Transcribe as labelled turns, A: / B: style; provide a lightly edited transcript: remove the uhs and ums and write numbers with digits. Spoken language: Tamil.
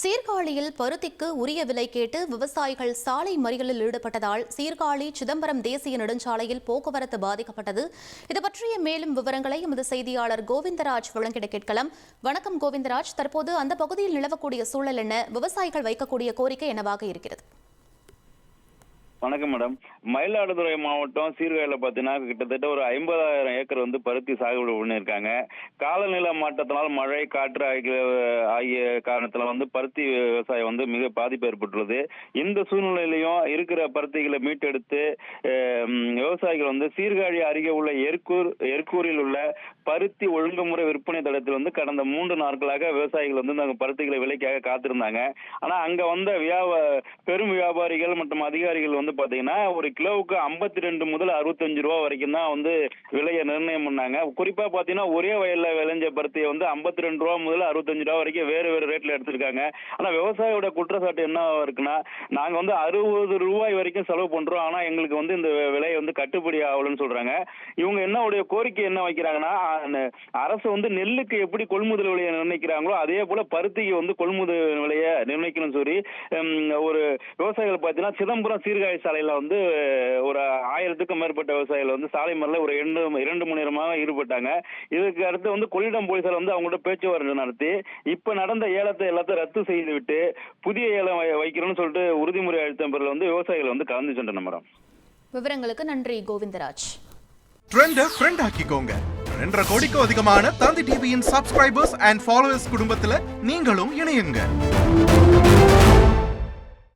A: சீர்காழியில் பருத்திக்கு உரிய விலை கேட்டு விவசாயிகள் சாலை மறியலில் ஈடுபட்டதால் சீர்காழி சிதம்பரம் தேசிய நெடுஞ்சாலையில் போக்குவரத்து பாதிக்கப்பட்டது. இது பற்றிய மேலும் விவரங்களை எமது செய்தியாளர் கோவிந்தராஜ் வழங்கிட கேட்கலாம். வணக்கம் கோவிந்தராஜ், தற்போது அந்த பகுதியில் நிலவக்கூடிய சூழல் என்ன? விவசாயிகள் வைக்கக்கூடிய கோரிக்கை என்னவாக இருக்கிறது?
B: வணக்கம் மேடம். மயிலாடுதுறை மாவட்டம் சீர்காழியில் பார்த்தீங்கன்னா கிட்டத்தட்ட ஒரு 50,000 ஏக்கர் பருத்தி சாகுபடி பண்ணியிருக்காங்க. காலநிலை மாற்றத்தினால் மழை காற்று ஆகிய காரணத்தில் பருத்தி விவசாயம் மிக பாதிப்பு ஏற்பட்டுள்ளது. இந்த சூழ்நிலையிலையும் இருக்கிற பருத்திகளை மீட்டெடுத்து விவசாயிகள் சீர்காழி அருகே உள்ள எர்கூரில் உள்ள பருத்தி ஒழுங்குமுறை விற்பனை தளத்தில் கடந்த 3 நாட்களாக விவசாயிகள் அந்த பருத்திகளை விலைக்காக காத்திருந்தாங்க. ஆனா அங்க வந்த பெரும் வியாபாரிகள் மற்றும் அதிகாரிகள் பாத்தீங்கன்னா ஒரு கிலோவுக்கு 52 முதல் 65 ரூபாய் வரைக்கும் தான் விலையை நிர்ணயம் பண்ணாங்க. குறிப்பா பாத்தீங்கன்னா ஒரே வயல்ல விளைஞ்ச பருத்தியை 52 ரூபாய் முதல் 65 ரூபாய் வரைக்கும் வேறு வேறு ரேட்ல எடுத்திருக்காங்க. ஆனா விவசாயியோட குற்றச்சாட்டு என்ன இருக்குன்னா, நாங்க 60 ரூபாய் வரைக்கும் செலவு பண்றோம், ஆனா எங்களுக்கு இந்த விலை கட்டுப்படி ஆகலன்னு சொல்றாங்க. இவங்க என்னுடைய கோரிக்கை என்ன வைக்கிறாங்கன்னா, அரசு நெல்லுக்கு எப்படி கொள்முதல் விலையை நிர்ணயிக்கிறாங்களோ அதே போல பருத்திக்கு கொள்முதல் விலையை நிர்ணயிக்கணும்னு சொல்லி ஒரு விவசாயிகள் பாத்தீங்கன்னா சிதம்பரம் சீர்காழி சாலையில ஒரு 1000க்கும் மேற்பட்ட விவசாயிகள் சாலை மறியல்ல ஒரு 2 மணி நேரமாக ஈடுபட்டாங்க. இதுக்கு அடுத்து கொள்ளிடம் போலீசார் அவங்களோட பேச்சுவார்த்தை நடத்தி இப்ப நடந்த ஏலத்தை எல்லாத்தையும் ரத்து செய்து விட்டு புதிய ஏலம் வைக்கிறோம்னு சொல்லிட்டு உறுதிமுறை அளித்த பிறகு விவசாயிகள் கலந்து சென்றனர். மேடம்,
A: விவரங்களுக்கு நன்றி கோவிந்தராஜ்.
C: Trend friend ஆக்கிக்கோங்க. 2.5 கோடிக்கும் அதிகமான தந்தி டிவியின் சப்ஸ்கிரைபர்ஸ் அண்ட் ஃபாலோவர்ஸ் குடும்பத்துல நீங்களும் இணையுங்க.